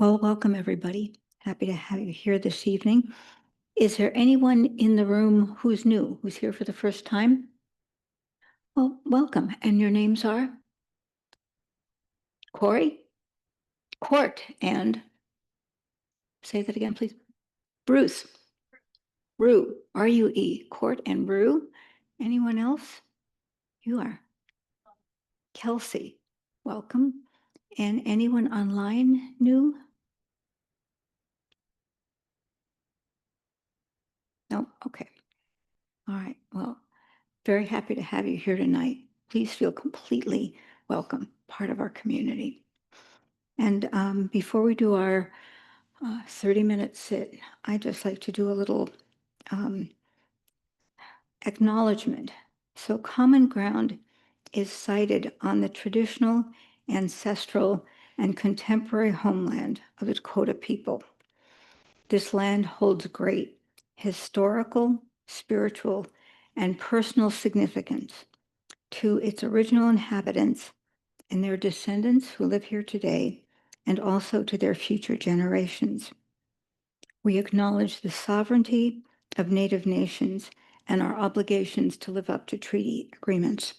Well, welcome everybody. Happy to have you here this evening. Is there anyone in the room who's new, who's here for the first time? Well, welcome. And your names are? Corey, Court, and say that again, please. Bruce, Rue, R-U-E, Court and Rue. Anyone else? You are. Kelsey, welcome. And anyone online new? No, okay. All right, well, very happy to have you here tonight. Please feel completely welcome, part of our community. And before we do our 30-minute sit, I'd just like to do a little acknowledgement. So common ground is sited on the traditional, ancestral, and contemporary homeland of the Dakota people. This land holds great historical, spiritual, and personal significance to its original inhabitants and their descendants who live here today, and also to their future generations. We acknowledge the sovereignty of Native nations and our obligations to live up to treaty agreements.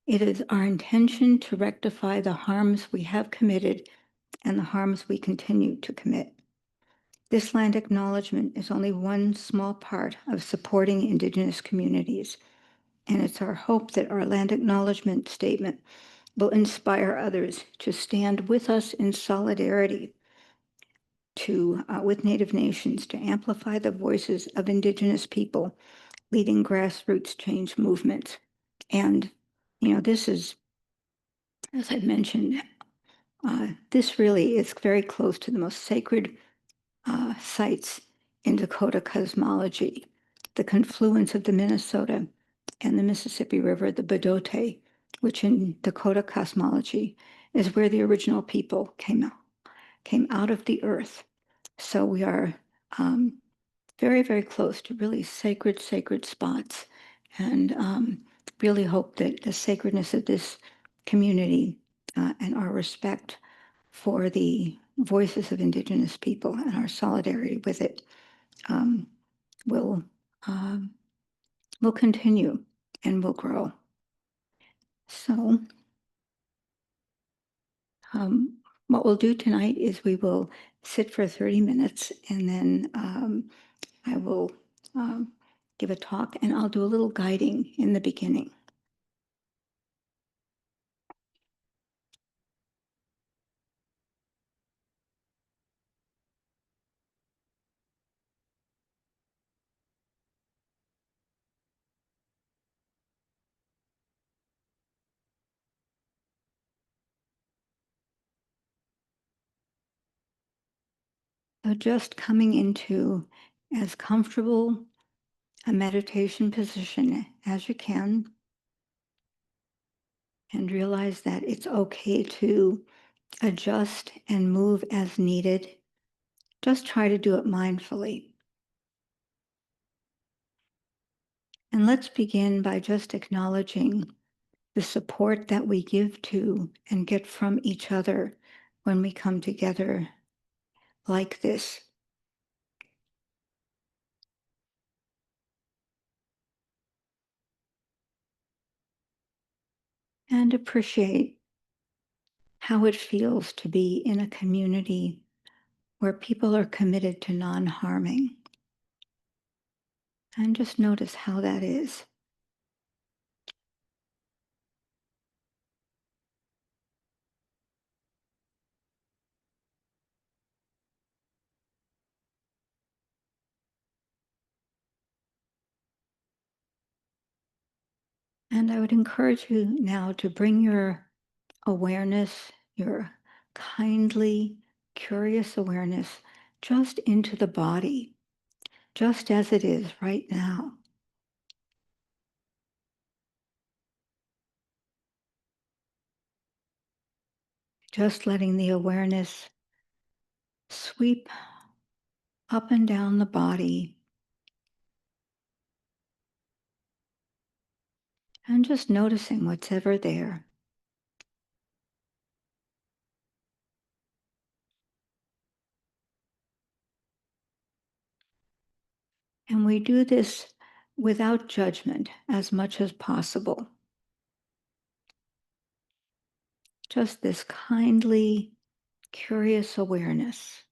It is our intention to rectify the harms we have committed and the harms we continue to commit. This land acknowledgement is only one small part of supporting Indigenous communities, and it's our hope that our land acknowledgement statement will inspire others to stand with us in solidarity with Native nations to amplify the voices of Indigenous people leading grassroots change movements. And, this is, as I mentioned, this really is very close to the most sacred sites in Dakota cosmology, the confluence of the Minnesota and the Mississippi River, the Bdote, which in Dakota cosmology is where the original people came out of the earth. So we are very, very close to really sacred spots, and really hope that the sacredness of this community and our respect for the voices of Indigenous people and our solidarity with it will continue and will grow. So what we'll do tonight is we will sit for 30 minutes, and then I will give a talk, and I'll do a little guiding in the beginning. So just coming into as comfortable a meditation position as you can, and realize that it's okay to adjust and move as needed. Just try to do it mindfully. And let's begin by just acknowledging the support that we give to and get from each other when we come together like this. And appreciate how it feels to be in a community where people are committed to non-harming. And just notice how that is. And I would encourage you now to bring your awareness, your kindly, curious awareness, just into the body, just as it is right now. Just letting the awareness sweep up and down the body, and just noticing what's ever there. And we do this without judgment as much as possible. Just this kindly, curious awareness.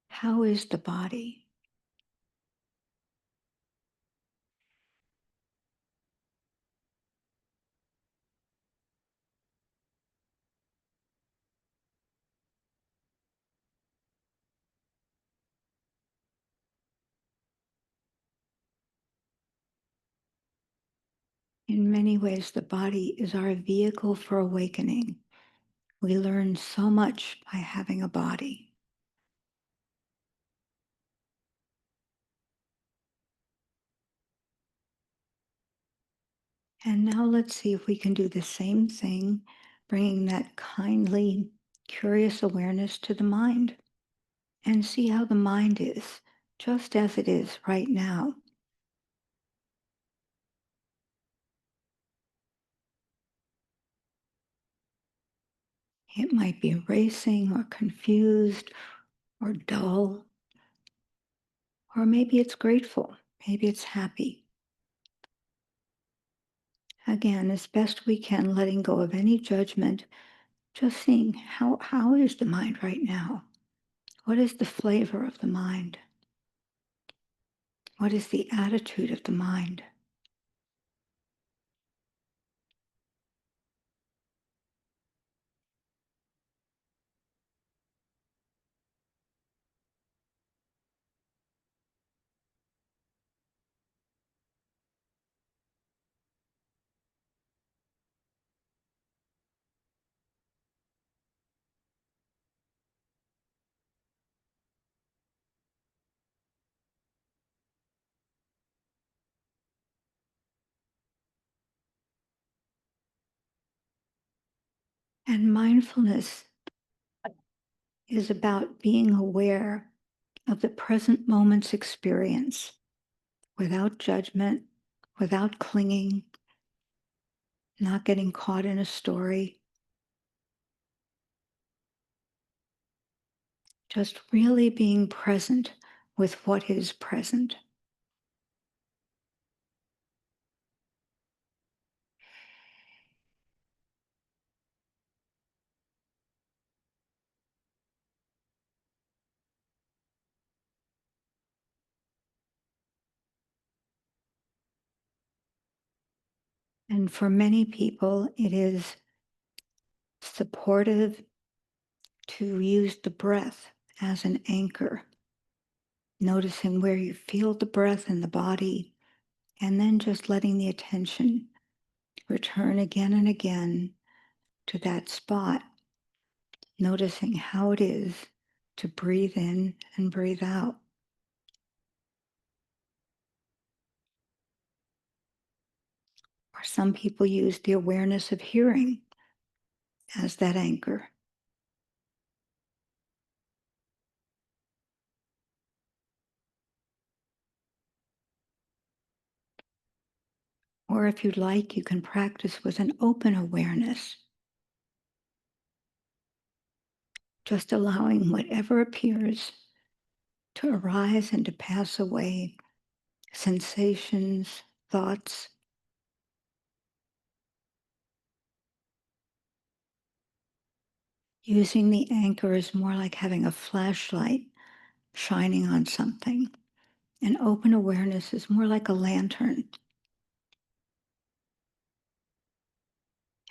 How is the body? In many ways, the body is our vehicle for awakening. We learn so much by having a body. And now let's see if we can do the same thing, bringing that kindly, curious awareness to the mind and see how the mind is, just as it is right now. It might be racing or confused or dull, or maybe it's grateful, maybe it's happy. Again, as best we can, letting go of any judgment, just seeing how is the mind right now? What is the flavor of the mind? What is the attitude of the mind? And mindfulness is about being aware of the present moment's experience without judgment, without clinging, not getting caught in a story, just really being present with what is present. And for many people, it is supportive to use the breath as an anchor, noticing where you feel the breath in the body, and then just letting the attention return again and again to that spot, noticing how it is to breathe in and breathe out. Or some people use the awareness of hearing as that anchor. Or if you'd like, you can practice with an open awareness, just allowing whatever appears to arise and to pass away, sensations, thoughts. Using the anchor is more like having a flashlight shining on something. And open awareness is more like a lantern.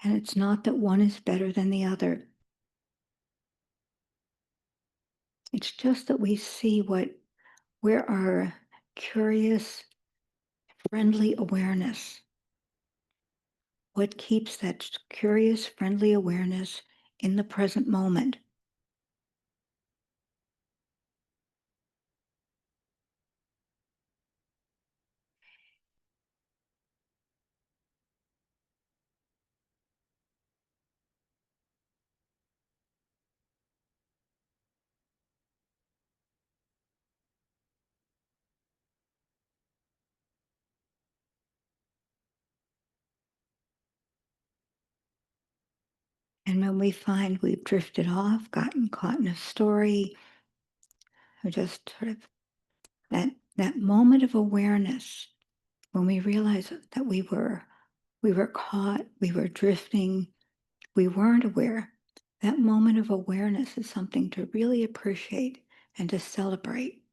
And it's not that one is better than the other. It's just that we see where our curious, friendly awareness, what keeps that curious, friendly awareness in the present moment. And when we find we've drifted off, gotten caught in a story, or just sort of that That moment of awareness when we realize that we were caught, we were drifting, we weren't aware. That moment of awareness is something to really appreciate and to celebrate.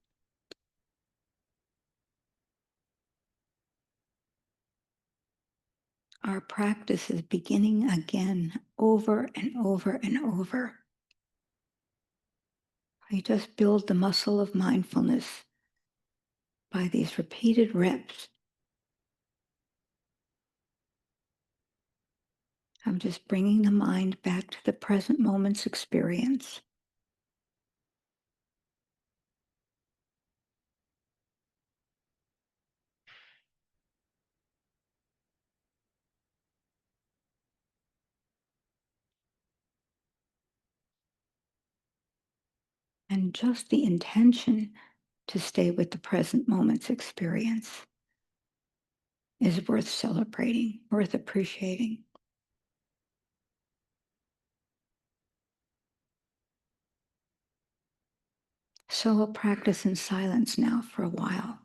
Our practice is beginning again over and over and over. We just build the muscle of mindfulness by these repeated reps. I'm just bringing the mind back to the present moment's experience. And just the intention to stay with the present moment's experience is worth celebrating, worth appreciating. So we'll practice in silence now for a while.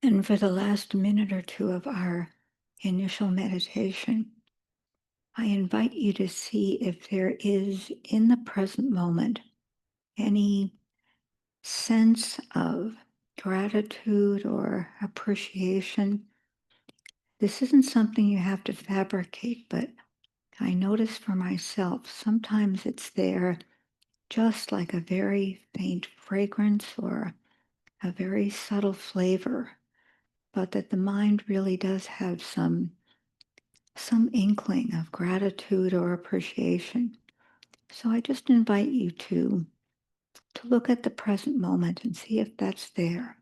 And for the last minute or two of our initial meditation, I invite you to see if there is in the present moment any sense of gratitude or appreciation. This isn't something you have to fabricate, but I notice for myself, sometimes it's there just like a very faint fragrance or a very subtle flavor, but that the mind really does have some inkling of gratitude or appreciation. So I just invite you to look at the present moment and see if that's there.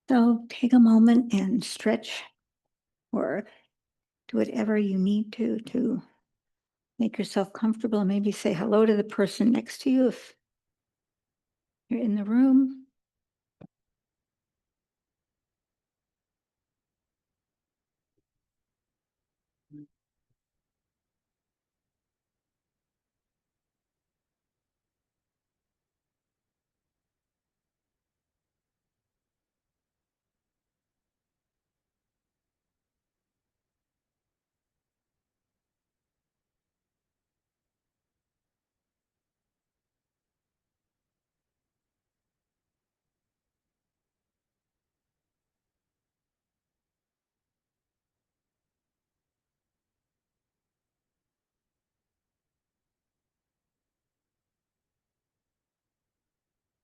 So take a moment and stretch or do whatever you need to make yourself comfortable. Maybe say hello to the person next to you if you're in the room.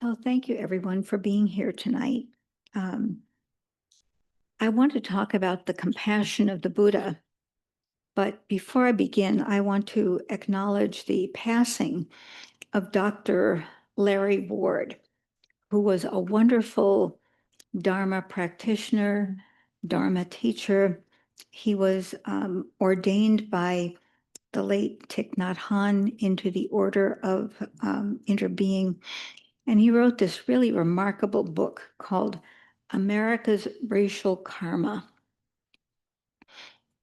Oh, thank you everyone for being here tonight. Um, I want to talk about the compassion of the Buddha, but before I begin, I want to acknowledge the passing of Dr. Larry Ward, who was a wonderful Dharma practitioner, Dharma teacher. He was ordained by the late Thich Nhat Hanh into the Order of Interbeing. And he wrote this really remarkable book called America's Racial Karma,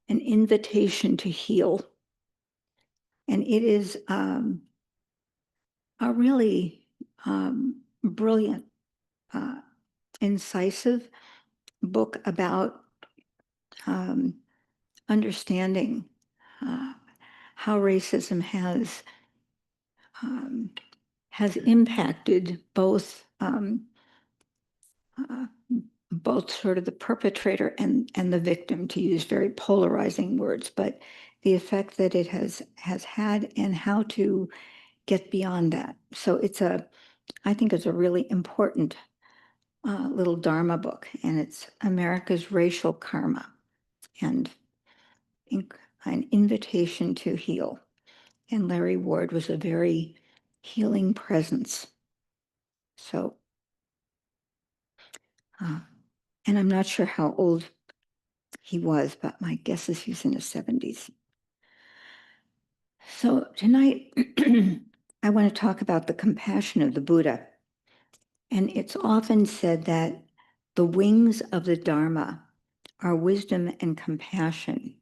an invitation to heal. And it is a really brilliant, incisive book about understanding how racism has impacted both sort of the perpetrator and the victim, to use very polarizing words, but the effect that it has had and how to get beyond that. So I think it's a really important little Dharma book, and it's America's Racial Karma and an invitation to heal. And Larry Ward was a very healing presence. So, and I'm not sure how old he was, but my guess is he's in his 70s. So tonight, I want to talk about the compassion of the Buddha. And it's often said that the wings of the Dharma are wisdom and compassion,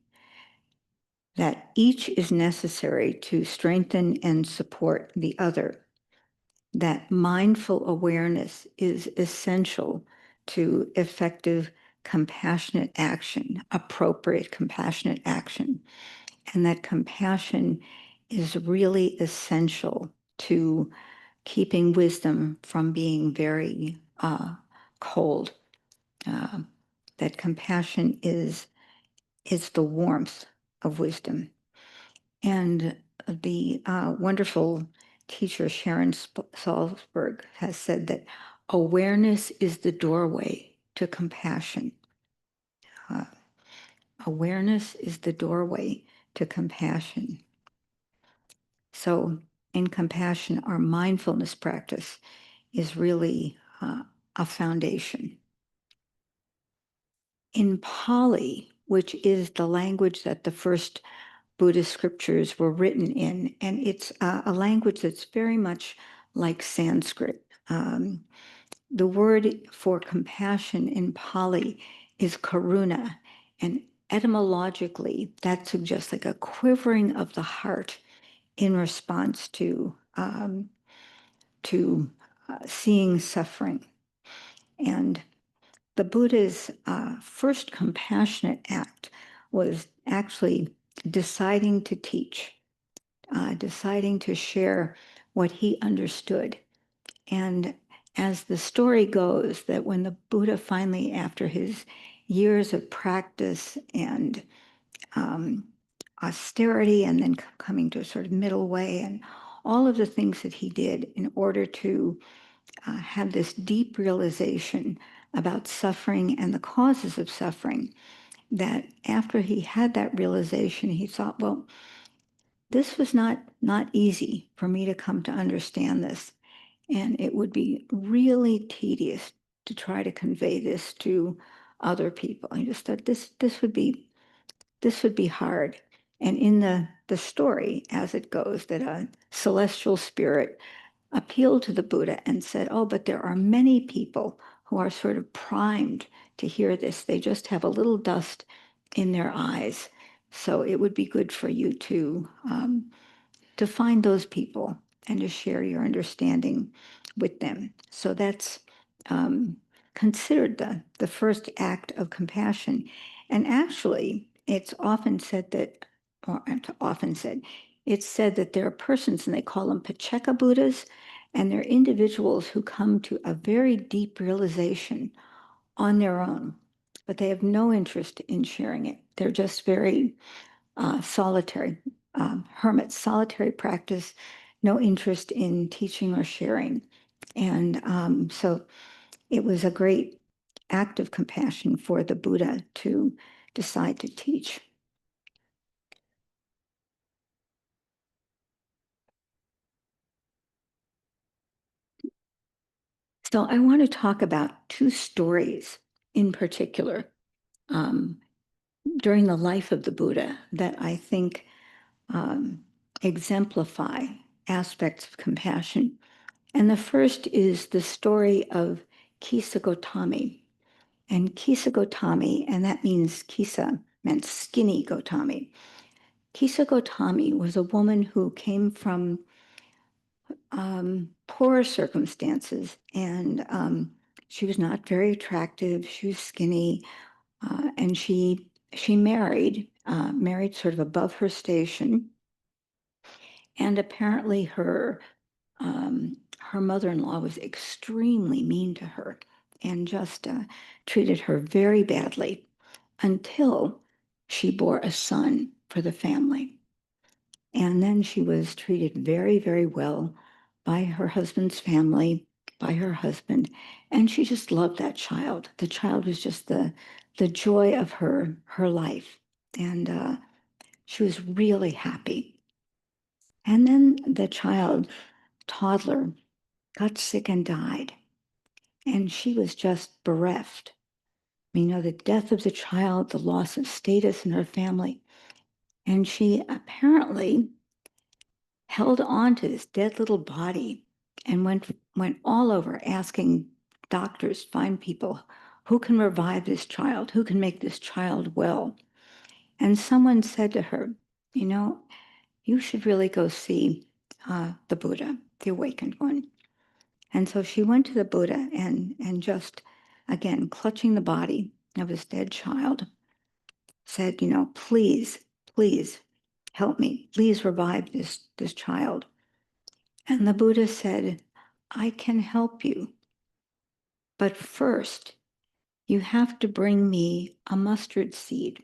that each is necessary to strengthen and support the other, that mindful awareness is essential to effective compassionate action, appropriate compassionate action, and that compassion is really essential to keeping wisdom from being very cold. That compassion is the warmth of wisdom. And the wonderful teacher Sharon Salzberg has said that awareness is the doorway to compassion. Uh, Awareness is the doorway to compassion. So in compassion, our mindfulness practice is really a foundation. In Pali, which is the language that the first Buddhist scriptures were written in, and it's a language that's very much like Sanskrit. The word for compassion in Pali is karuna, and etymologically, that suggests like a quivering of the heart in response to seeing suffering. And the Buddha's first compassionate act was actually deciding to teach, deciding to share what he understood. And as the story goes, that when the Buddha finally, after his years of practice and austerity, and then coming to a sort of middle way, and all of the things that he did in order to have this deep realization about suffering and the causes of suffering, that after he had that realization, he thought, well, this was not easy for me to come to understand this. And it would be really tedious to try to convey this to other people. I just thought this would be hard. And in the story, as it goes, that a celestial spirit appealed to the Buddha and said, oh, but there are many people who are sort of primed to hear this. They just have a little dust in their eyes. So it would be good for you to find those people and to share your understanding with them. So that's considered the first act of compassion. And actually, it's often said that, or often said, it's said that there are persons, and they call them Pacceka Buddhas, and they're individuals who come to a very deep realization on their own, but they have no interest in sharing it. They're just very solitary hermits, solitary practice, no interest in teaching or sharing. And so it was a great act of compassion for the Buddha to decide to teach. So I want to talk about two stories in particular during the life of the Buddha that I think exemplify aspects of compassion. And the first is the story of Kisa Gotami. And Kisa Gotami, and that means Kisa meant skinny Gotami. Kisa Gotami was a woman who came from poor circumstances, and she was not very attractive. She was skinny, and she married sort of above her station, and apparently her mother-in-law was extremely mean to her and just treated her very badly until she bore a son for the family. And then she was treated very, very well by her husband's family, by her husband, and she just loved that child. The child was just the joy of her life, and she was really happy. And then the child, toddler, got sick and died, and she was just bereft. You know, the death of the child, the loss of status in her family. And she apparently held on to this dead little body and went all over asking doctors, find people Who can revive this child? Who can make this child well? And someone said to her, you know, you should really go see the Buddha, the awakened one. And so she went to the Buddha and just, again, clutching the body of his dead child, said, you know, please, please help me. Please revive this child. And the Buddha said, I can help you. But first, you have to bring me a mustard seed.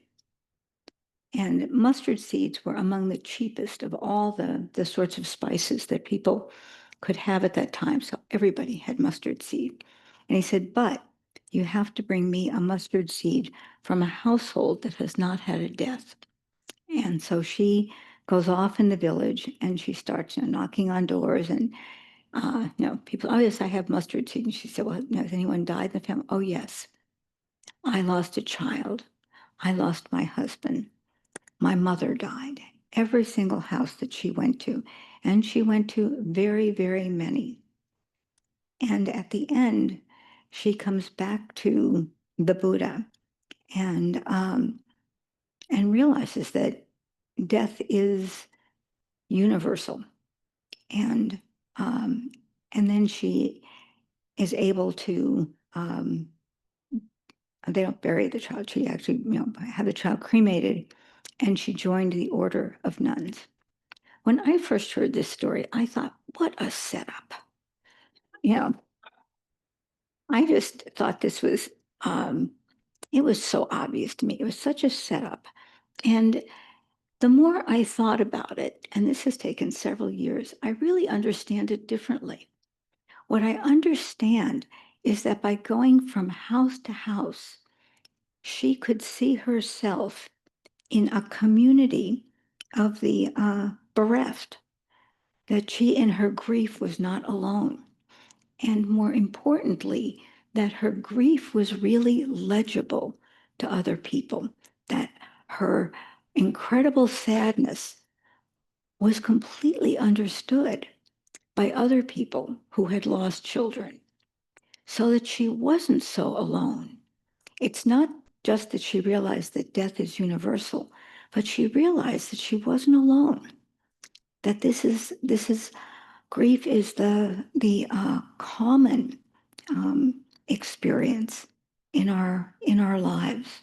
And mustard seeds were among the cheapest of all the sorts of spices that people could have at that time. So everybody had mustard seed. And he said, but you have to bring me a mustard seed from a household that has not had a death. And so she goes off in the village and she starts, you know, knocking on doors and, you know, people, oh, yes, I have mustard seed. And she said, well, you know, has anyone died in the family? Oh, yes. I lost a child. I lost my husband. My mother died. Every single house that she went to, and she went to very, very many. And at the end, she comes back to the Buddha and realizes that death is universal. And then she is able to. They don't bury the child. She actually, you know, had the child cremated, and she joined the order of nuns. When I first heard this story, I thought, what a setup. You know, I just thought this was, it was so obvious to me. It was such a setup. And the more I thought about it, and this has taken several years, I really understand it differently. What I understand is that by going from house to house, she could see herself in a community of the bereft, that she in her grief was not alone. And more importantly, that her grief was really legible to other people, that her incredible sadness was completely understood by other people who had lost children, so that she wasn't so alone. It's not just that she realized that death is universal, but she realized that she wasn't alone, that this is grief is the common experience in our lives,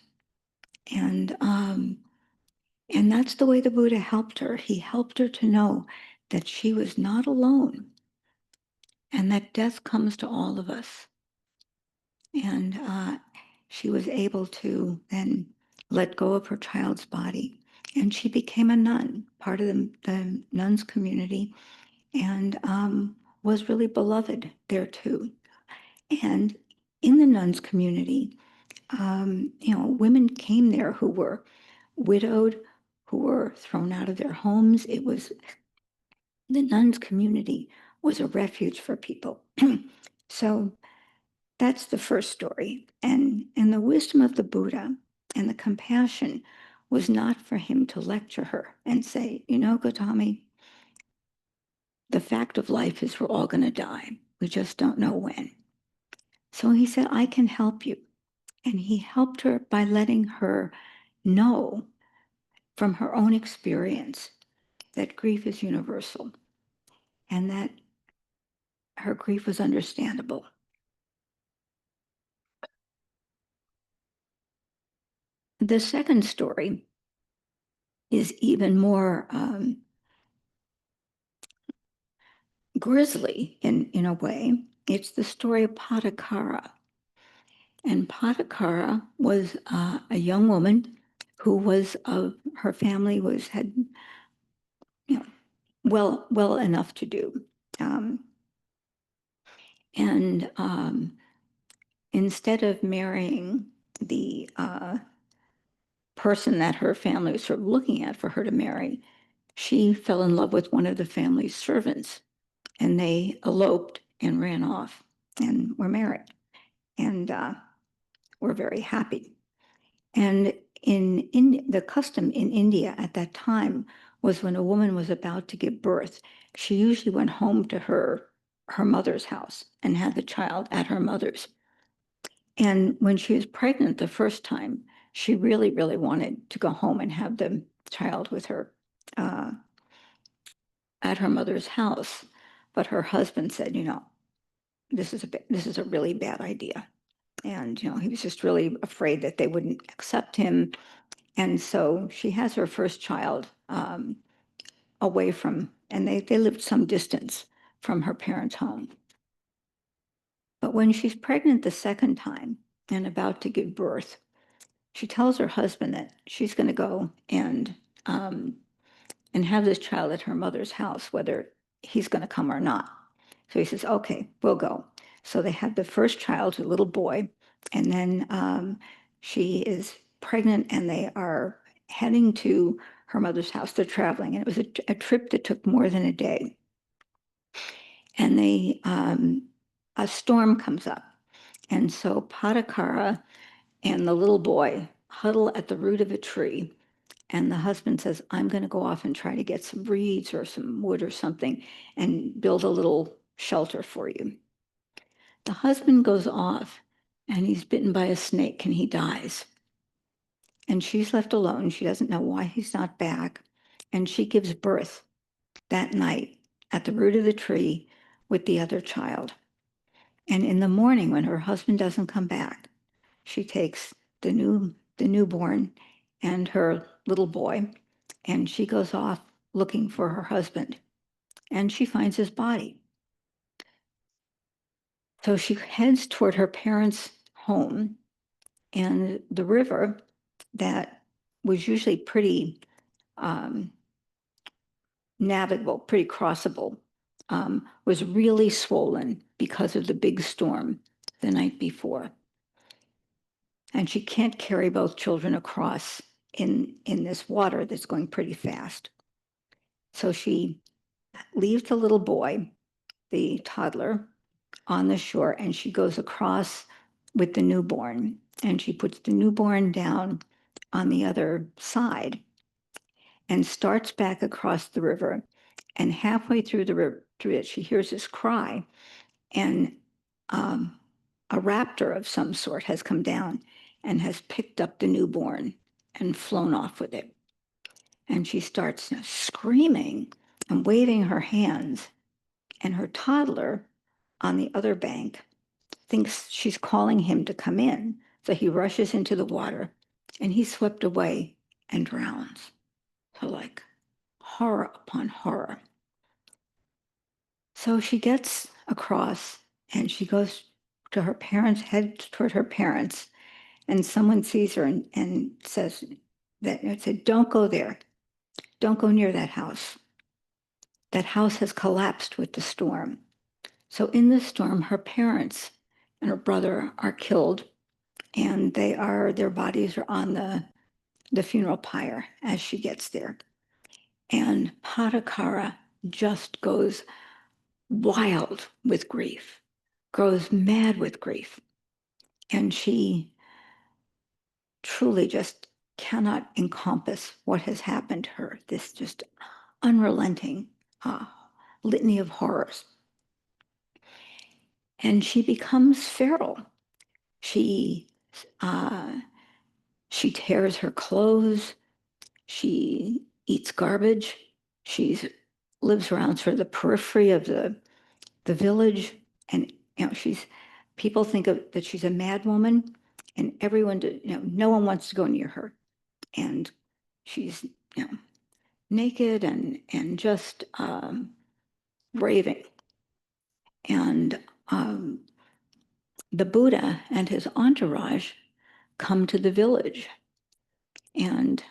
and that's the way the Buddha helped her. He helped her to know that she was not alone, and that death comes to all of us. And she was able to then let go of her child's body, and she became a nun, part of the nuns community, and was really beloved there too. And in the nuns community, you know, women came there who were widowed, who were thrown out of their homes. It was, the nuns community was a refuge for people. So that's the first story. And the wisdom of the Buddha and the compassion was not for him to lecture her and say, you know, Gautami, the fact of life is we're all going to die. We just don't know when. So he said, I can help you. And he helped her by letting her know from her own experience that grief is universal and that her grief was understandable. The second story is even more grisly in a way. It's the story of Patakara. And Patakara was a young woman who was her family had, you know, well enough to do. And instead of marrying the person that her family was sort of looking at for her to marry, she fell in love with one of the family's servants, and they eloped and ran off and were married, and were very happy. And in the custom in India at that time was when a woman was about to give birth, she usually went home to her mother's house and had the child at her mother's. And when she was pregnant the first time, she really, really wanted to go home and have the child with her at her mother's house. But her husband said, this is a really bad idea. And, he was just really afraid that they wouldn't accept him. And so she has her first child away from, and they lived some distance from her parents' home. But when she's pregnant the second time and about to give birth, she tells her husband that she's going to go and have this child at her mother's house, whether he's going to come or not. So he says, okay, we'll go. So they have the first child, a little boy, and then she is pregnant and they are heading to her mother's house. They're traveling, and it was a trip that took more than a day. And a storm comes up. And so Patakara and the little boy huddle at the root of a tree. And the husband says, I'm going to go off and try to get some reeds or some wood or something and build a little shelter for you. The husband goes off and he's bitten by a snake and he dies. And she's left alone. She doesn't know why he's not back. And she gives birth that night at the root of the tree with the other child. And in the morning, when her husband doesn't come back, she takes the newborn and her little boy, and she goes off looking for her husband, and she finds his body. So she heads toward her parents' home, and the river that was usually pretty navigable, pretty crossable, was really swollen because of the big storm the night before. And she can't carry both children across in this water that's going pretty fast. So she leaves the little boy, the toddler, on the shore, and she goes across with the newborn, and she puts the newborn down on the other side and starts back across the river. And halfway through the river, through it, she hears this cry, and a raptor of some sort has come down and has picked up the newborn and flown off with it. And she starts screaming and waving her hands. And her toddler on the other bank thinks she's calling him to come in. So he rushes into the water and he's swept away and drowns. So, like, horror upon horror. So she gets across and she goes to her parents, head toward her parents, and someone sees her and says that, it said, don't go there. Don't go near that house. That house has collapsed with the storm. So in the storm, her parents and her brother are killed, and their bodies are on the funeral pyre as she gets there. And Patakara just goes wild with grief, goes mad with grief. And she truly just cannot encompass what has happened to her, this just unrelenting litany of horrors. And she becomes feral. She tears her clothes. She eats garbage. She lives around sort of the periphery of the village. And people think that she's a mad woman, and everyone, no one wants to go near her. And she's, naked and just raving. And the Buddha and his entourage come to the village, and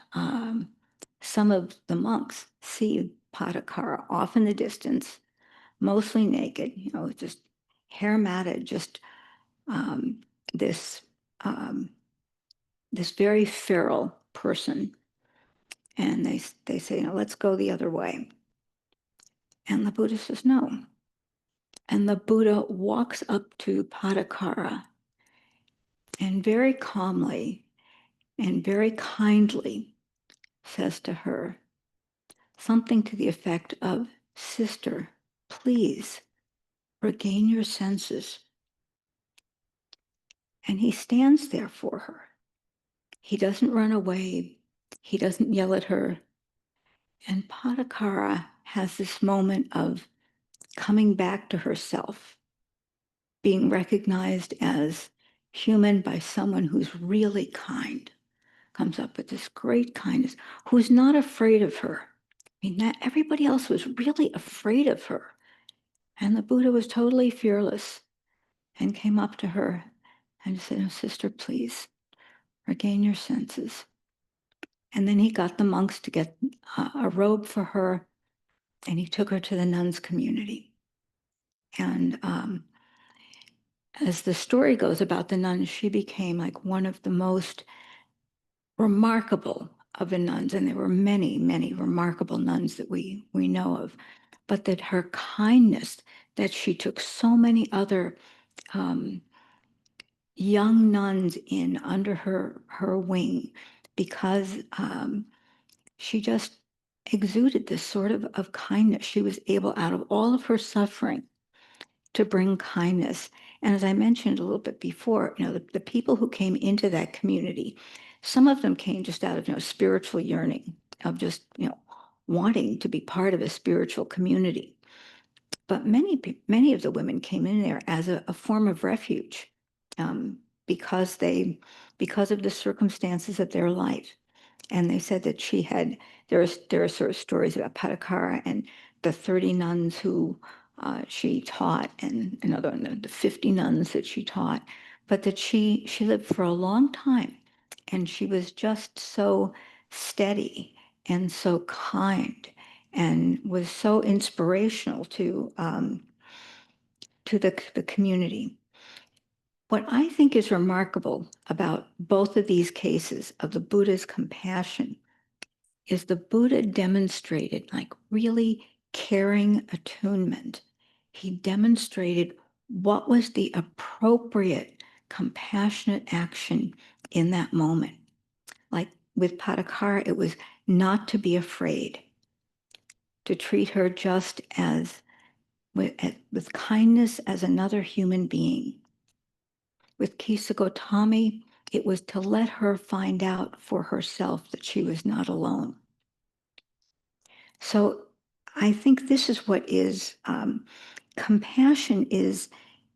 some of the monks see Patakara off in the distance, mostly naked, just hair matted, just this this very feral person. And they say, let's go the other way. And the Buddha says, no. And the Buddha walks up to Patakara and very calmly and very kindly says to her something to the effect of, sister, please regain your senses. And he stands there for her. He doesn't run away. He doesn't yell at her. And Patakara has this moment of coming back to herself, being recognized as human by someone who's really kind, comes up with this great kindness, who's not afraid of her. I mean, that everybody else was really afraid of her. And the Buddha was totally fearless and came up to her and said, "Oh, sister, please regain your senses." And then he got the monks to get a robe for her, and he took her to the nuns' community. And as the story goes about the nuns, she became like one of the most remarkable of the nuns. And there were many, many remarkable nuns that we know of. But that her kindness, that she took so many other young nuns in under her wing, because she just exuded this sort of kindness. She was able, out of all of her suffering, to bring kindness. And as I mentioned a little bit before, the people who came into that community, some of them came just out of spiritual yearning, of just wanting to be part of a spiritual community. But many of the women came in there as a form of refuge, because of the circumstances of their life. And they said that there are sort of stories about Patakara and the 30 nuns who she taught, and another one, the 50 nuns that she taught, but that she lived for a long time, and she was just so steady and so kind, and was so inspirational to the community. What I think is remarkable about both of these cases of the Buddha's compassion is the Buddha demonstrated like really caring attunement. He demonstrated what was the appropriate compassionate action in that moment. Like with Patakara, it was not to be afraid, to treat her just as with kindness as another human being. With Kisa Gotami, it was to let her find out for herself that she was not alone. So I think this is what is compassion is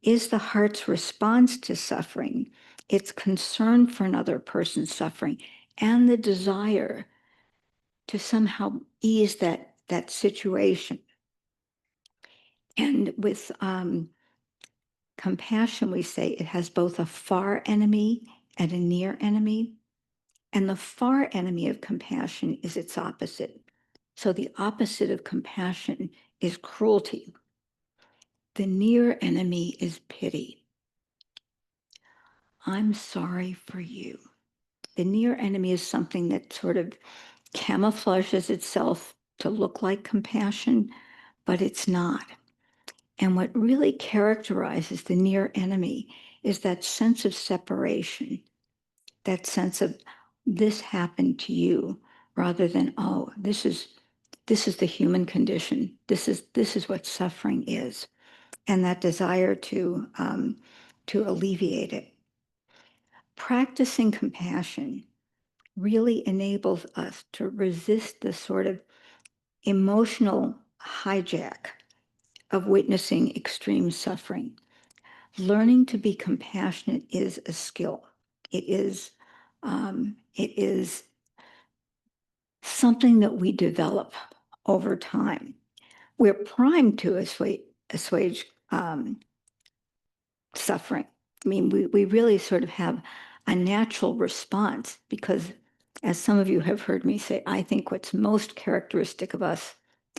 the heart's response to suffering. It's concern for another person's suffering and the desire to somehow ease that situation. And with compassion, we say it has both a far enemy and a near enemy. And the far enemy of compassion is its opposite. So the opposite of compassion is cruelty. The near enemy is pity. I'm sorry for you. The near enemy is something that sort of camouflages itself to look like compassion, but it's not. And what really characterizes the near enemy is that sense of separation, that sense of this happened to you, rather than, oh, this is the human condition. This is what suffering is, and that desire to alleviate it. Practicing compassion really enables us to resist the sort of emotional hijack of witnessing extreme suffering. Learning to be compassionate is a skill. It is something that we develop over time. We're primed to assuage suffering. I mean, we really sort of have a natural response because, as some of you have heard me say, I think what's most characteristic of us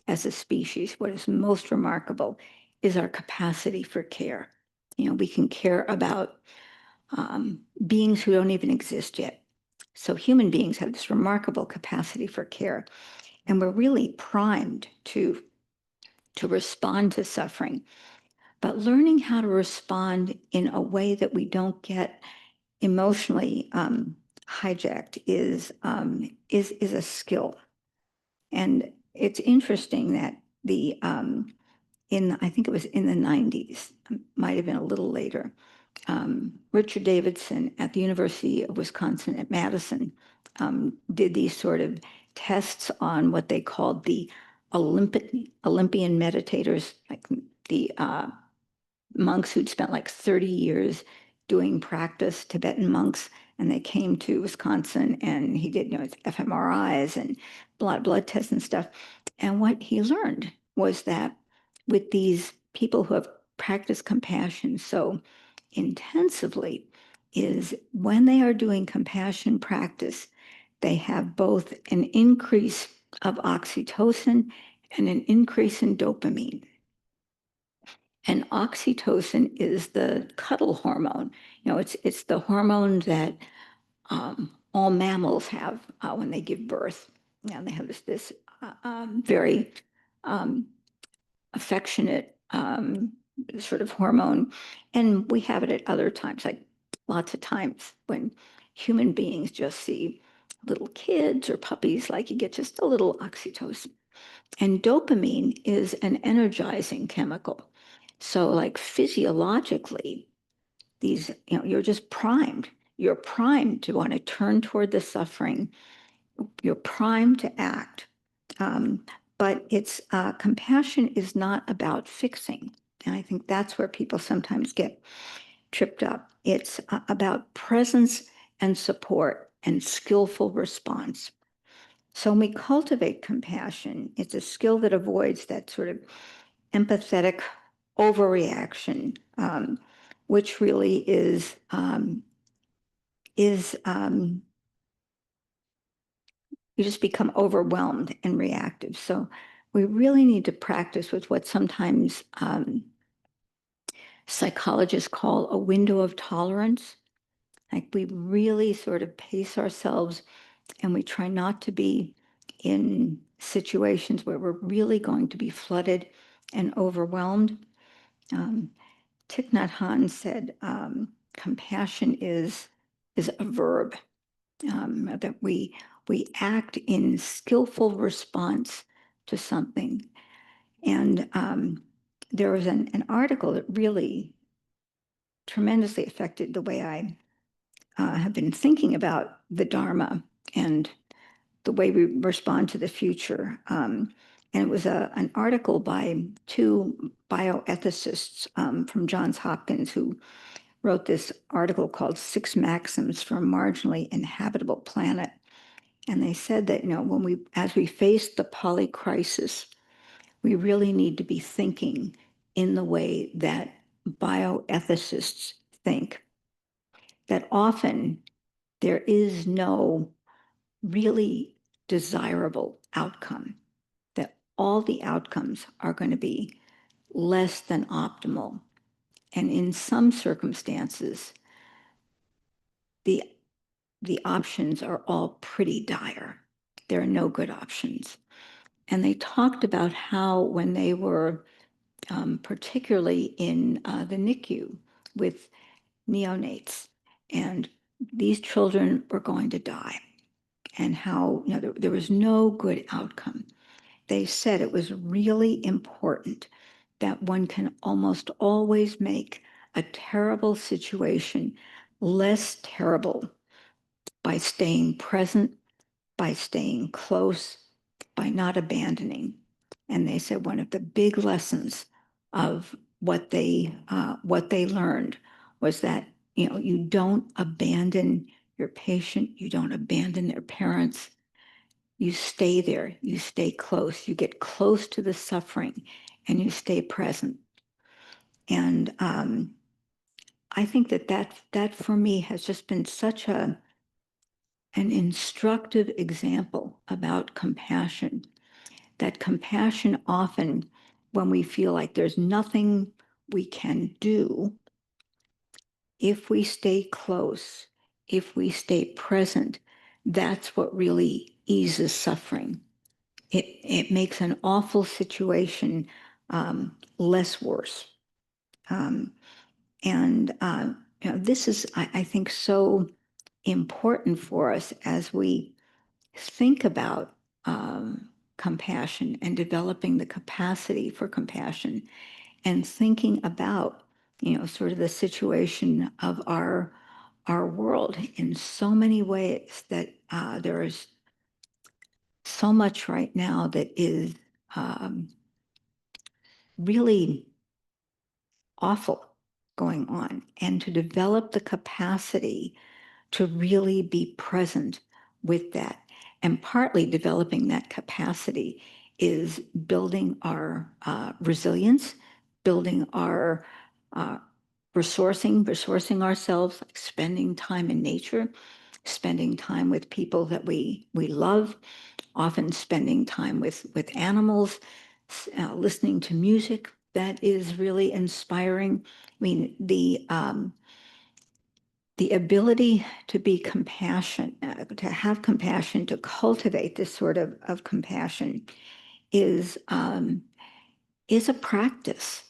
as a species, what is most remarkable, is our capacity for care. We can care about beings who don't even exist yet. So human beings have this remarkable capacity for care, and we're really primed to respond to suffering. But learning how to respond in a way that we don't get emotionally hijacked is a skill. And it's interesting that I think it was in the 90s, might have been a little later, Richard Davidson at the University of Wisconsin at Madison did these sort of tests on what they called the Olympian meditators, like the monks who'd spent like 30 years doing practice, Tibetan monks, and they came to Wisconsin, and he did, fMRIs and blood tests and stuff. And what he learned was that with these people who have practiced compassion so intensively, is when they are doing compassion practice, they have both an increase of oxytocin and an increase in dopamine. And oxytocin is the cuddle hormone. It's the hormone that all mammals have when they give birth. They have this very affectionate sort of hormone, and we have it at other times, like lots of times when human beings just see little kids or puppies, like you get just a little oxytocin. And dopamine is an energizing chemical. So, like physiologically, you're just primed. You're primed to want to turn toward the suffering. You're primed to act. But it's compassion is not about fixing. And I think that's where people sometimes get tripped up. It's about presence and support and skillful response. So when we cultivate compassion, it's a skill that avoids that sort of empathetic overreaction, which really is you just become overwhelmed and reactive. So we really need to practice with what sometimes psychologists call a window of tolerance. Like we really sort of pace ourselves, and we try not to be in situations where we're really going to be flooded and overwhelmed. Thich Nhat Hanh said, compassion is a verb, that we act in skillful response to something. And there was an article that really tremendously affected the way I have been thinking about the Dharma and the way we respond to the future. And it was an article by two bioethicists from Johns Hopkins who wrote this article called Six Maxims for a Marginally Inhabitable Planet. And they said that, as we face the polycrisis, we really need to be thinking in the way that bioethicists think, that often there is no really desirable outcome, that all the outcomes are going to be less than optimal. And in some circumstances, the options are all pretty dire. There are no good options. And they talked about how when they were particularly in the NICU with neonates, and these children were going to die, and how there was no good outcome. They said it was really important that one can almost always make a terrible situation less terrible by staying present, by staying close, by not abandoning. And they said one of the big lessons of what they learned was that you don't abandon your patient, you don't abandon their parents. You stay there, you stay close, you get close to the suffering, and you stay present. And I think that for me has just been such an instructive example about compassion, that compassion often, when we feel like there's nothing we can do, if we stay close, if we stay present, that's what really eases suffering. It makes an awful situation less worse. And this is, I think, so important for us as we think about compassion and developing the capacity for compassion, and thinking about sort of the situation of our world in so many ways, that there is so much right now that is really awful going on, and to develop the capacity to really be present with that. And partly developing that capacity is building our resilience, building our resourcing ourselves, like spending time in nature, spending time with people that we love, often spending time with animals, listening to music that is really inspiring. I mean, the ability to be compassion, to have compassion, to cultivate this sort of compassion is a practice.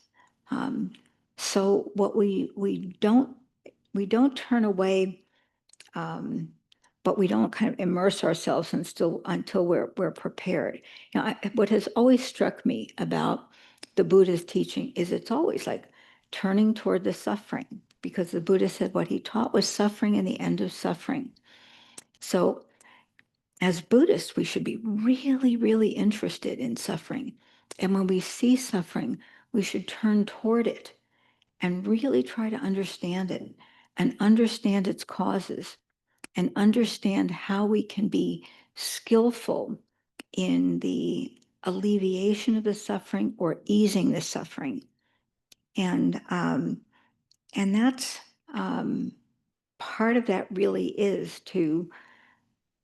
So what we don't turn away, but we don't kind of immerse ourselves until we're prepared. What has always struck me about the Buddha's teaching is it's always like turning toward the suffering, because the Buddha said what he taught was suffering and the end of suffering. So as Buddhists, we should be really, really interested in suffering. And when we see suffering, we should turn toward it and really try to understand it and understand its causes and understand how we can be skillful in the alleviation of the suffering or easing the suffering. And that's part of that really is to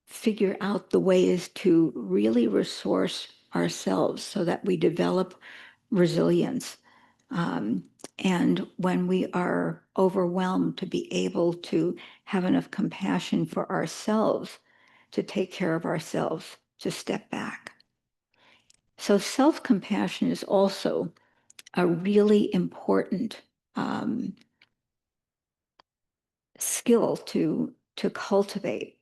figure out the ways to really resource ourselves so that we develop resilience. And when we are overwhelmed, to be able to have enough compassion for ourselves, to take care of ourselves, to step back. So self-compassion is also a really important skill to cultivate.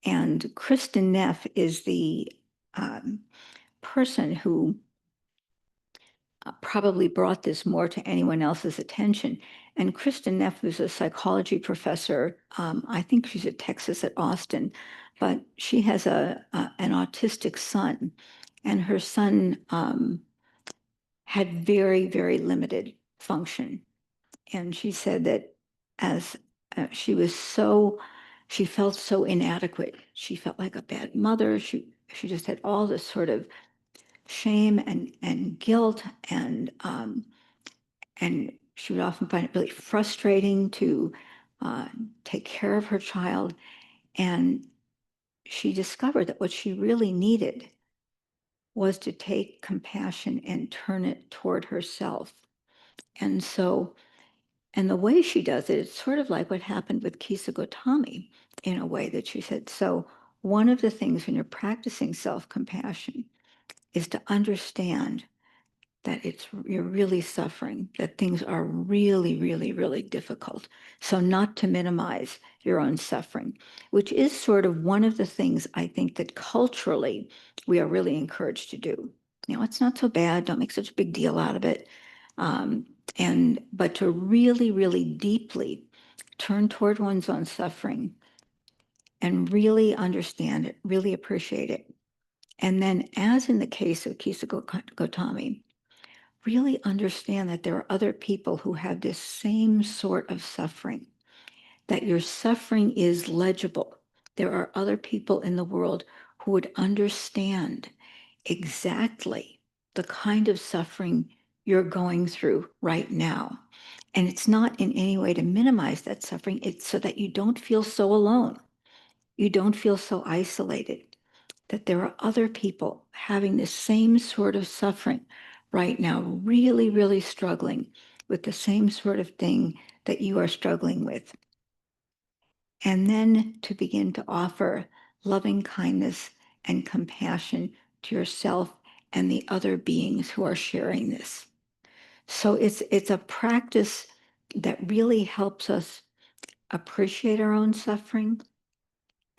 And Kristen Neff is the person who probably brought this more to anyone else's attention. And Kristen Neff is a psychology professor. I think she's at Texas at Austin, but she has an autistic son, and her son had very, very limited function. And she said that as she felt so inadequate. She felt like a bad mother. She just had all this sort of shame and guilt, and she would often find it really frustrating to take care of her child. And she discovered that what she really needed was to take compassion and turn it toward herself. And so, and the way she does it, it's sort of like what happened with Kisa Gotami, in a way that she said, so one of the things when you're practicing self-compassion is to understand that you're really suffering, that things are really, really, really difficult. So not to minimize your own suffering, which is sort of one of the things I think that culturally we are really encouraged to do. It's not so bad. Don't make such a big deal out of it. But to really, really deeply turn toward one's own suffering and really understand it, really appreciate it. And then, as in the case of Kisa Gotami, really understand that there are other people who have this same sort of suffering, that your suffering is legible. There are other people in the world who would understand exactly the kind of suffering you're going through right now. And it's not in any way to minimize that suffering. It's so that you don't feel so alone. You don't feel so isolated, that there are other people having the same sort of suffering right now, really, really struggling with the same sort of thing that you are struggling with. And then to begin to offer loving kindness and compassion to yourself and the other beings who are sharing this. So it's a practice that really helps us appreciate our own suffering,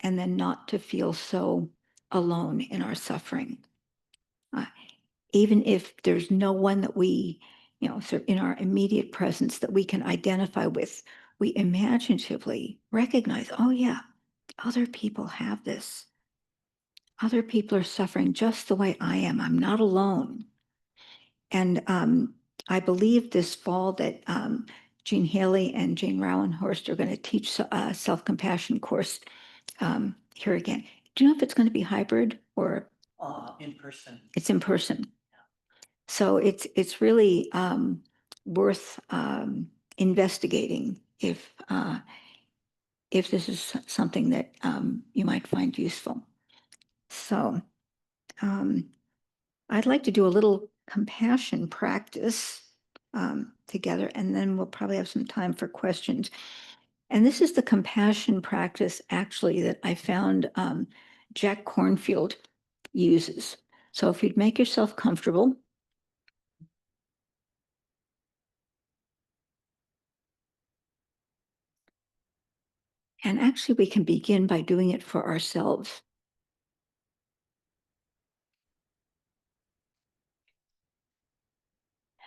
and then not to feel so alone in our suffering. Even if there's no one that we, sort of in our immediate presence that we can identify with, we imaginatively recognize, oh yeah, other people have this. Other people are suffering just the way I am. I'm not alone. And I believe this fall that Jean Haley and Jane Rowenhorst are going to teach a self-compassion course here again. Do you know if it's going to be hybrid or in person? It's in person. So it's really worth investigating if this is something that you might find useful. So I'd like to do a little compassion practice together, and then we'll probably have some time for questions. And this is the compassion practice, actually, that I found Jack Kornfield uses. So if you'd make yourself comfortable. And actually, we can begin by doing it for ourselves.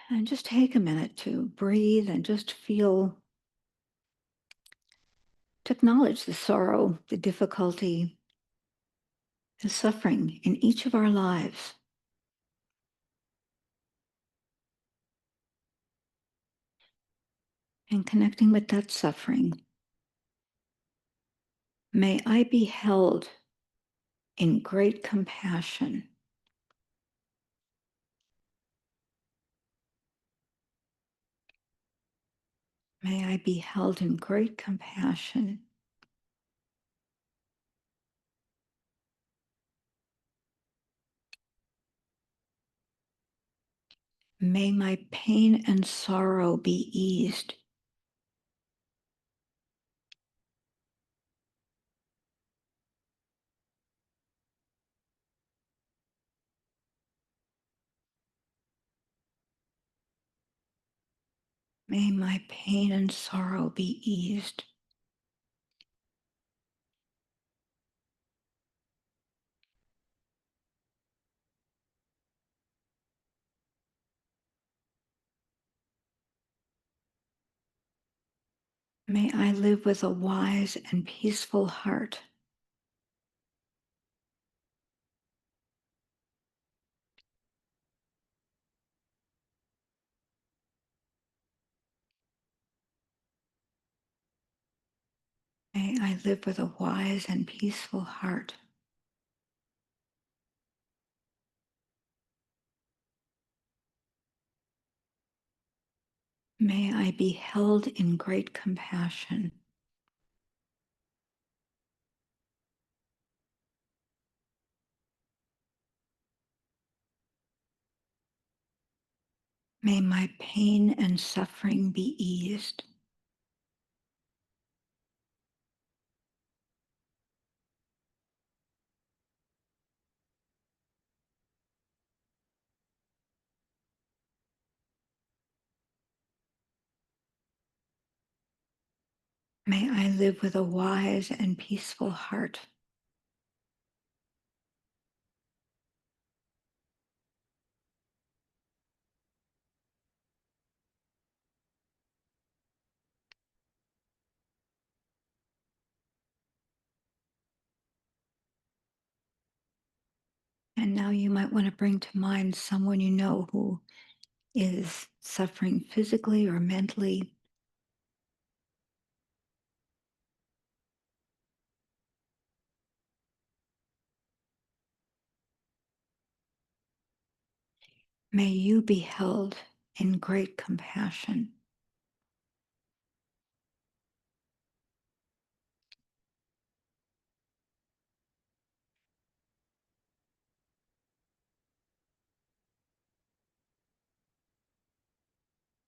And just take a minute to breathe and just feel, to acknowledge the sorrow, the difficulty, the suffering in each of our lives. And connecting with that suffering. May I be held in great compassion. May I be held in great compassion. May my pain and sorrow be eased. May my pain and sorrow be eased. May I live with a wise and peaceful heart. May I live with a wise and peaceful heart. May I be held in great compassion. May my pain and suffering be eased. May I live with a wise and peaceful heart. And now you might want to bring to mind someone you know who is suffering physically or mentally. May you be held in great compassion.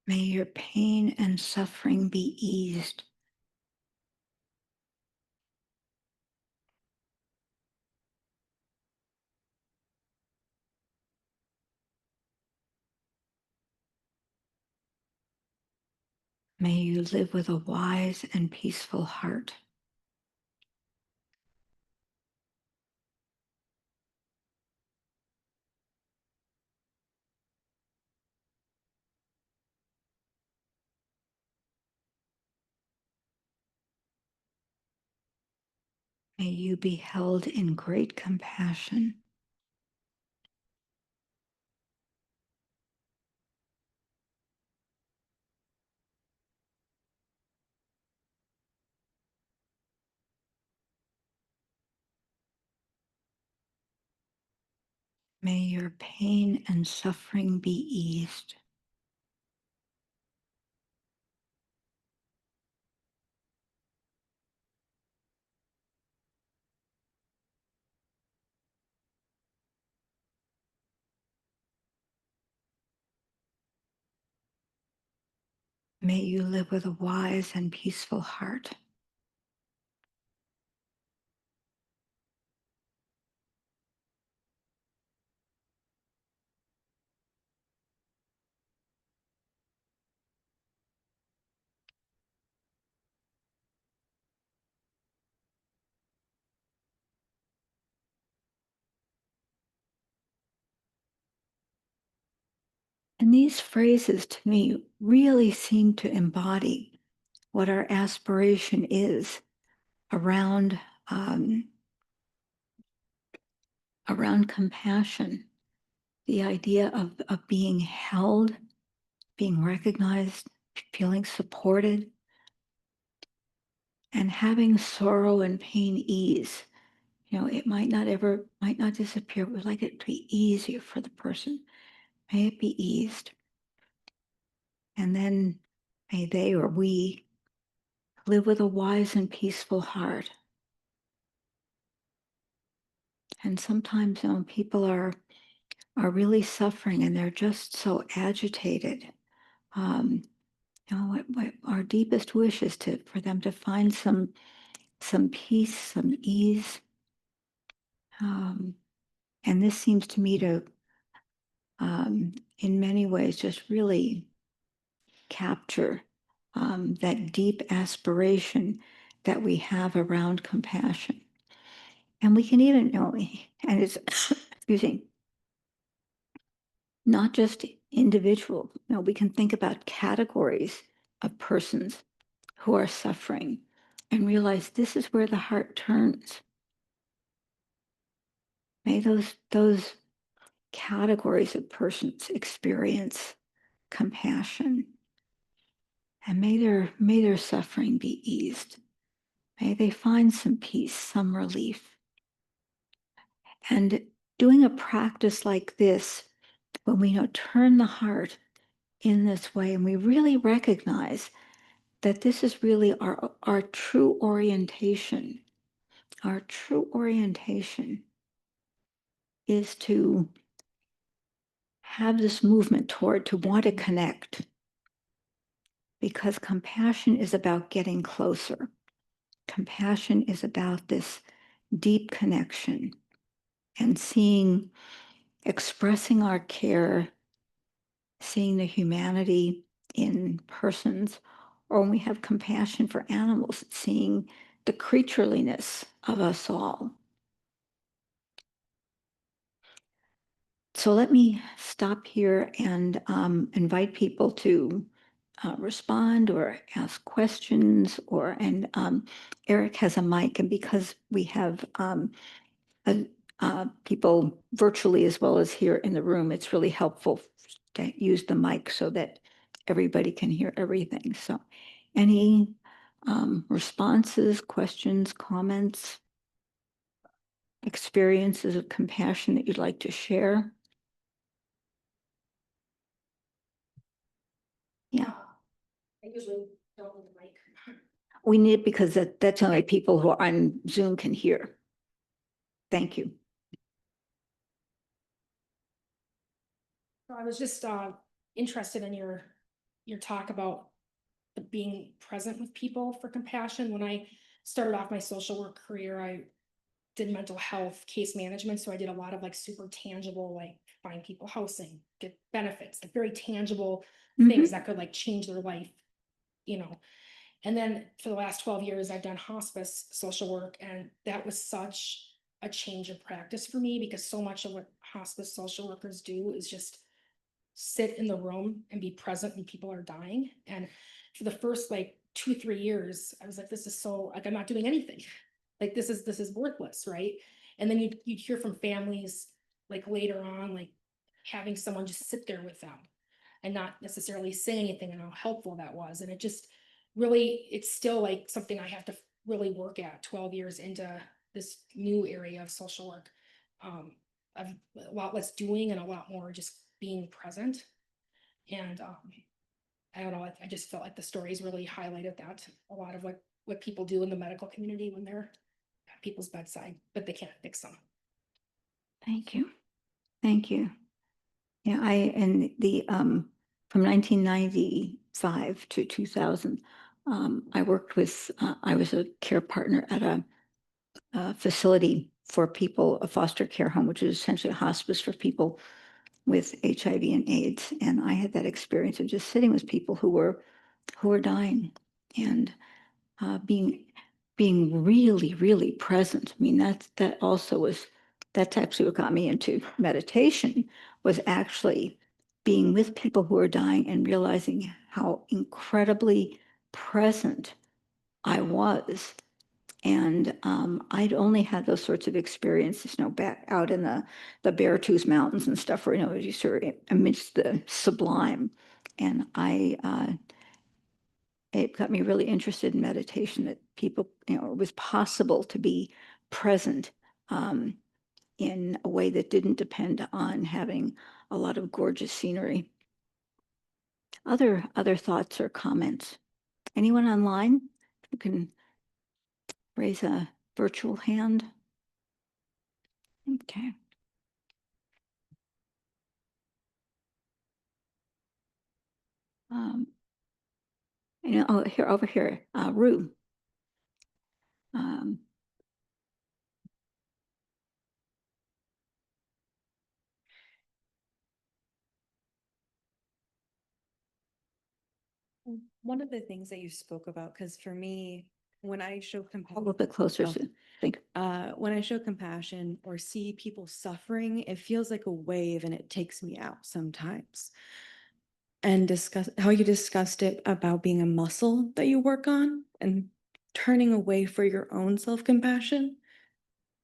May your pain and suffering be eased. May you live with a wise and peaceful heart. May you be held in great compassion. May your pain and suffering be eased. May you live with a wise and peaceful heart. And these phrases to me really seem to embody what our aspiration is around around compassion, the idea of being held, being recognized, feeling supported, and having sorrow and pain ease. It might not disappear. We'd like it to be easier for the person. May it be eased. And then may they or we live with a wise and peaceful heart. And sometimes people are really suffering and they're just so agitated. Um, what our deepest wish is for them to find some peace, some ease. And this seems to me to, in many ways, just really capture that deep aspiration that we have around compassion. And we can even know, and it's, excuse me, not just individual. We can think about categories of persons who are suffering and realize this is where the heart turns. May those categories of persons experience compassion, and may their suffering be eased. May they find some peace, some relief. And doing a practice like this, when we turn the heart in this way, and we really recognize that this is really our true orientation. Our true orientation is to have this movement to want to connect, because compassion is about getting closer. Compassion is about this deep connection and expressing our care, seeing the humanity in persons, or when we have compassion for animals, seeing the creatureliness of us all. So let me stop here and invite people to respond or ask questions, and Eric has a mic, and because we have people virtually as well as here in the room, it's really helpful to use the mic so that everybody can hear everything. So any responses, questions, comments, experiences of compassion that you'd like to share? Yeah. I usually don't need the mic. We need, because that's only people who are on Zoom can hear. Thank you. So I was just interested in your talk about being present with people for compassion. When I started off my social work career, I did mental health case management. So I did a lot of like super tangible, like find people housing, get benefits, like very tangible things that could like change their life, And then for the last 12 years, I've done hospice social work, and that was such a change of practice for me, because so much of what hospice social workers do is just sit in the room and be present when people are dying. And for the first like 2-3 years, I was like, this is so, like, I'm not doing anything. like this is worthless, right? And then you'd hear from families like later on, like having someone just sit there with them and not necessarily say anything and how helpful that was. And it just really, it's still like something I have to really work at 12 years into this new area of social work. I've a lot less doing and a lot more just being present. And I don't know, I just felt like the stories really highlighted that a lot of what people do in the medical community when they're at people's bedside, but they can't fix them. Thank you. Thank you. Yeah, in the from 1995 to 2000, I worked with, I was a care partner at a facility for people, a foster care home, which is essentially a hospice for people with HIV and AIDS. And I had that experience of just sitting with people who were dying and being really, really present. I mean, that also was, that's actually what got me into meditation, was actually being with people who are dying and realizing how incredibly present I was. And I'd only had those sorts of experiences, back out in the Beartooth Mountains and stuff, where, you sort of amidst the sublime. And it got me really interested in meditation, that people, it was possible to be present in a way that didn't depend on having a lot of gorgeous scenery. Other thoughts or comments? Anyone online who can raise a virtual hand? Okay. Over here, Rue. Um, One of the things that you spoke about, because for me, when I show a little compassion, bit closer Oh. to think. when I show compassion or see people suffering, it feels like a wave and it takes me out sometimes. And discuss how you discussed it about being a muscle that you work on and turning away for your own self-compassion,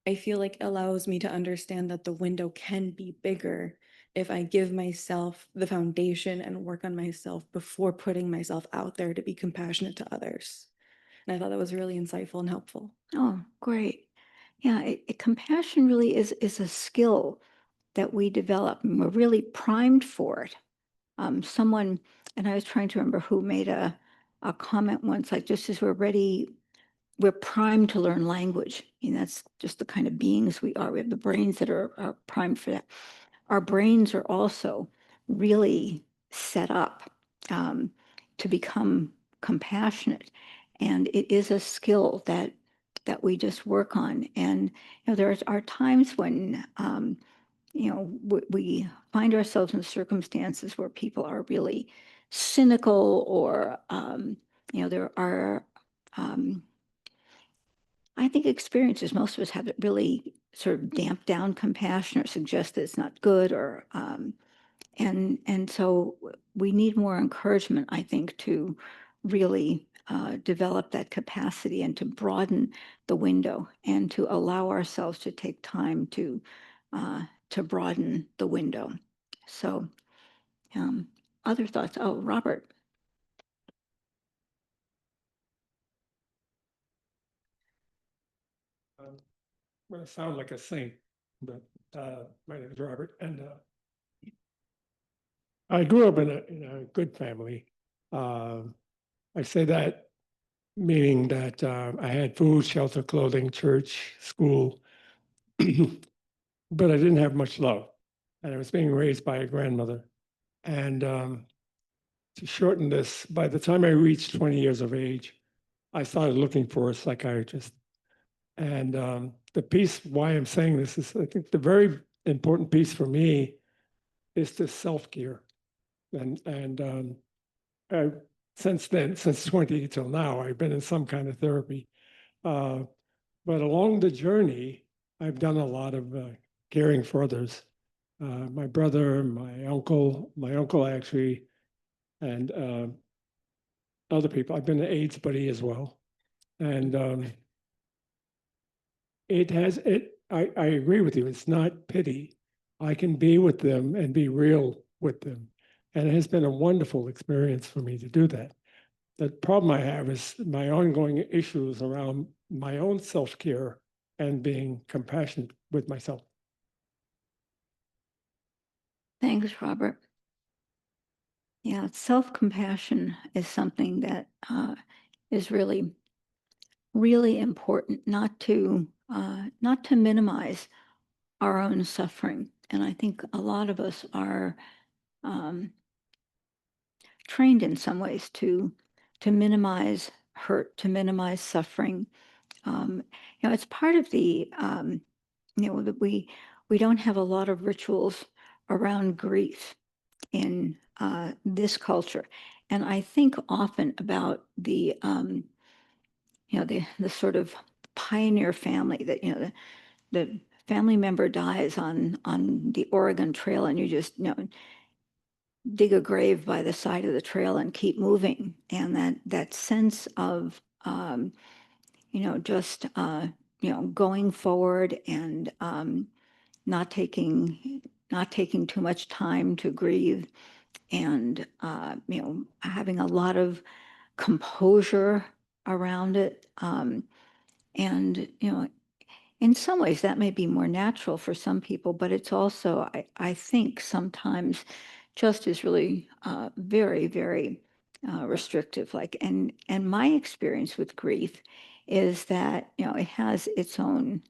I feel like allows me to understand that the window can be bigger if I give myself the foundation and work on myself before putting myself out there to be compassionate to others. And I thought that was really insightful and helpful. Oh, great. Yeah, compassion really is a skill that we develop, and we're really primed for it. Someone, and I was trying to remember who made a comment once, like, just as we're ready, we're primed to learn language. That's just the kind of beings we are. We have the brains that are primed for that. Our brains are also really set up to become compassionate, and it is a skill that we just work on. And there are times when we find ourselves in circumstances where people are really cynical, or there are I think experiences, most of us have, it really sort of damp down compassion or suggest that it's not good, or and so we need more encouragement, I think, to really develop that capacity and to broaden the window and to allow ourselves to take time to broaden the window. So, other thoughts? Oh, Robert. I'm going to sound like a saint, but my name is Robert, and I grew up in a good family. I say that meaning that I had food, shelter, clothing, church, school, but I didn't have much love. And I was being raised by a grandmother. And to shorten this, by the time I reached 20 years of age, I started looking for a psychiatrist. And the piece, why I'm saying this is, I think the very important piece for me is the self-care. And since then, since 20 till now, I've been in some kind of therapy. But along the journey, I've done a lot of caring for others. My brother, my uncle actually, and other people. I've been an AIDS buddy as well. And it has, I agree with you. It's not pity. I can be with them and be real with them. And it has been a wonderful experience for me to do that. The problem I have is my ongoing issues around my own self-care and being compassionate with myself. Thanks, Robert. Yeah, self-compassion is something that is really, really important, not to minimize our own suffering. And I think a lot of us are trained in some ways to minimize hurt, to minimize suffering. It's part of the that we don't have a lot of rituals around grief in this culture, and I think often about the the sort of pioneer family that the family member dies on the Oregon Trail, and you just dig a grave by the side of the trail and keep moving, and that sense of just going forward and not taking too much time to grieve, and having a lot of composure around it, and in some ways that may be more natural for some people, but it's also I think sometimes just is really very, very restrictive. Like, and my experience with grief is that it has its own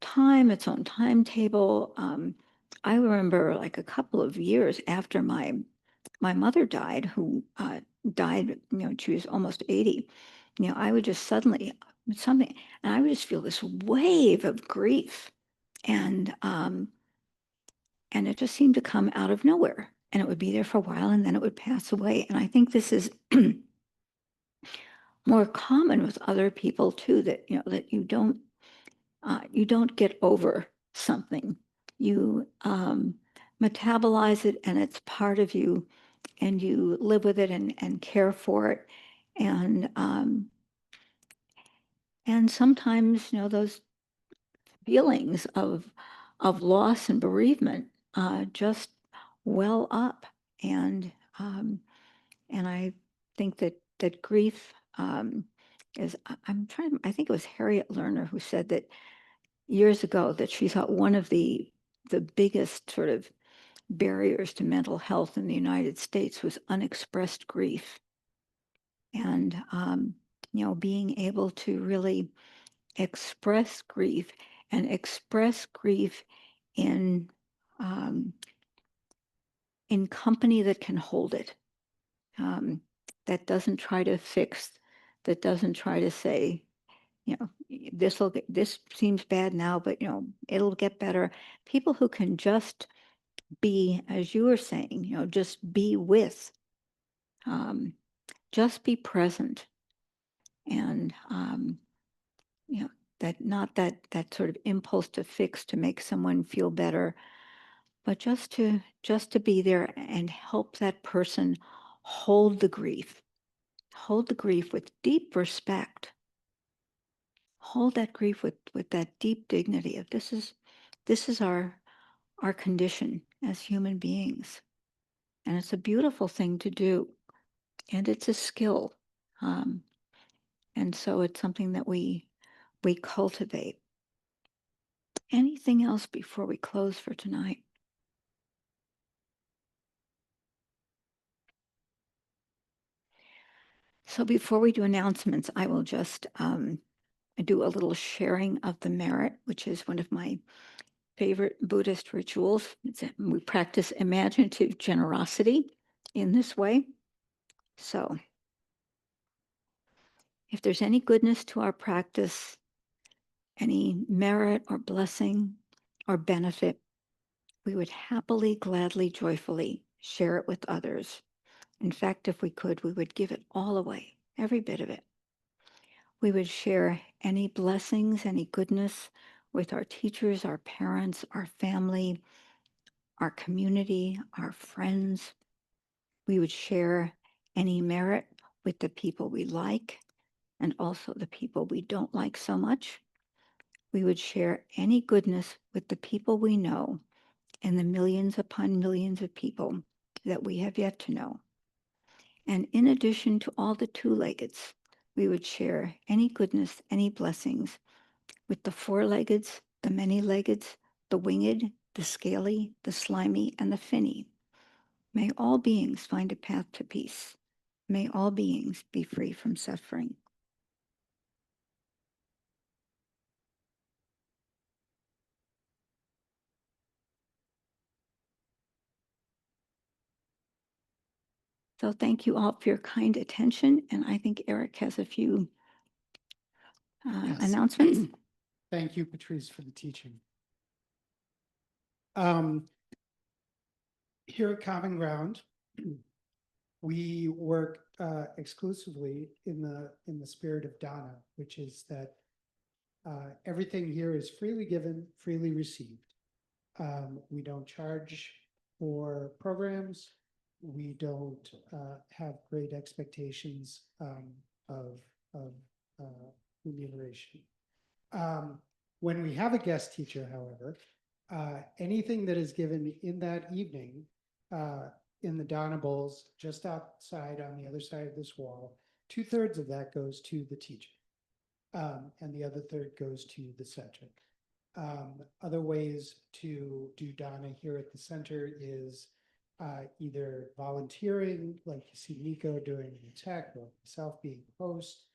time, its own timetable. I remember like a couple of years after my mother died, who died, she was almost 80. I would just suddenly something, and I would just feel this wave of grief, and it just seemed to come out of nowhere, and it would be there for a while, and then it would pass away. And I think this is more common with other people too, that that you don't get over something. You metabolize it, and it's part of you, and you live with it and care for it. And sometimes, those feelings of loss and bereavement just well up. And I think that grief is, I think it was Harriet Lerner who said that years ago, that she thought one of the biggest sort of barriers to mental health in the United States was unexpressed grief. And being able to really express grief, and express grief in company that can hold it, that doesn't try to fix, that doesn't try to say, this seems bad now, but it'll get better. People who can just be, as you were saying, just be with, just be present, and that, not that sort of impulse to fix, to make someone feel better, but just to be there and help that person hold the grief with deep respect, hold that grief with that deep dignity of this is our condition as human beings. And it's a beautiful thing to do, and it's a skill, and so it's something that we cultivate. Anything else before we close for tonight? So before we do announcements, I will just do a little sharing of the merit, which is one of my favorite Buddhist rituals. We practice imaginative generosity in this way. So if there's any goodness to our practice, any merit or blessing or benefit, we would happily, gladly, joyfully share it with others. In fact, if we could, we would give it all away, every bit of it. We would share any blessings, any goodness with our teachers, our parents, our family, our community, our friends. We would share any merit with the people we like, and also the people we don't like so much. we would share any goodness with the people we know and the millions upon millions of people that we have yet to know. And in addition to all the two-leggeds, we would share any goodness, any blessings with the four-leggeds, the many-leggeds, the winged, the scaly, the slimy, and the finny. May all beings find a path to peace. May all beings be free from suffering. So thank you all for your kind attention. And I think Eric has a few Yes. announcements. Thank you, Patrice, for the teaching. Here at Common Ground, we work exclusively in the spirit of Dharma, which is that everything here is freely given, freely received. We don't charge for programs. We don't have great expectations of remuneration. When we have a guest teacher, however, anything that is given in that evening in the Dharma bowls just outside on the other side of this wall, 2/3 of that goes to the teacher, and the other third goes to the center. Other ways to do Dharma here at the center is either volunteering, like you see Nico doing the tech, or myself being host,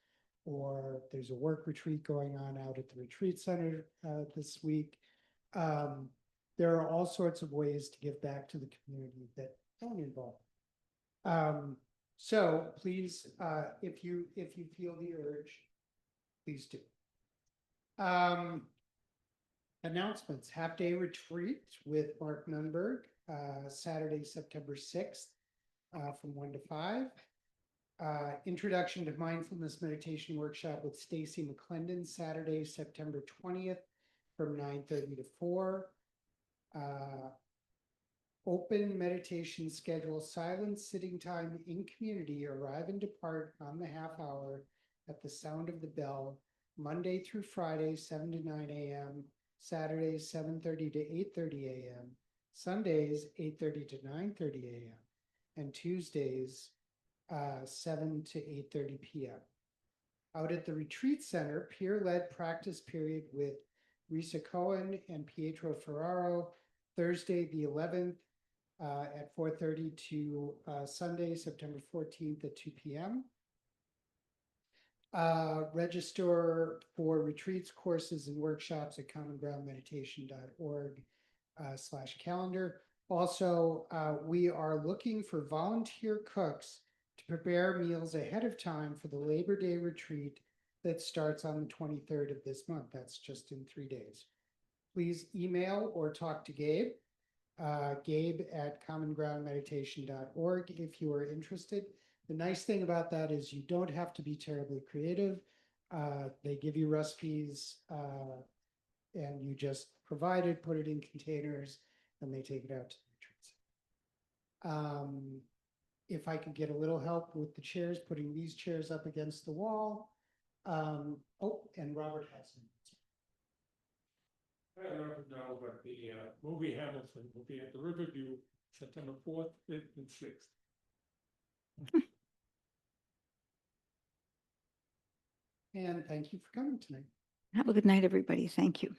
or there's a work retreat going on out at the retreat center this week. There are all sorts of ways to give back to the community that don't involve. So please, if you feel the urge, please do. Announcements: half-day retreat with Mark Nunberg, Saturday, September 6th, from 1 to 5. Introduction to Mindfulness Meditation Workshop with Stacy McClendon, Saturday, September 20th, from 9:30 to 4. Open meditation schedule, silent sitting time in community, arrive and depart on the half hour at the sound of the bell, Monday through Friday, 7 to 9 a.m., Saturdays, 7:30 to 8:30 a.m., Sundays, 8:30 to 9:30 a.m., and Tuesdays, 7 to 8:30 p.m. Out at the retreat center, peer-led practice period with Risa Cohen and Pietro Ferraro, Thursday the 11th at 4:30 to Sunday, September 14th at 2 p.m. Register for retreats, courses, and workshops at commongroundmeditation.org/calendar. Also, we are looking for volunteer cooks to prepare meals ahead of time for the Labor Day retreat that starts on the 23rd of this month. That's just in 3 days. Please email or talk to Gabe, Gabe at commongroundmeditation.org if you are interested. The nice thing about that is you don't have to be terribly creative. They give you recipes and you just provide it, put it in containers, and they take it out to the retreats. If I could get a little help with the chairs, putting these chairs up against the wall. Oh, and Robert has some. I don't know, but the movie Hamilton will be at the Riverview September 4th, 5th, and 6th. And thank you for coming tonight. Have a good night, everybody. Thank you.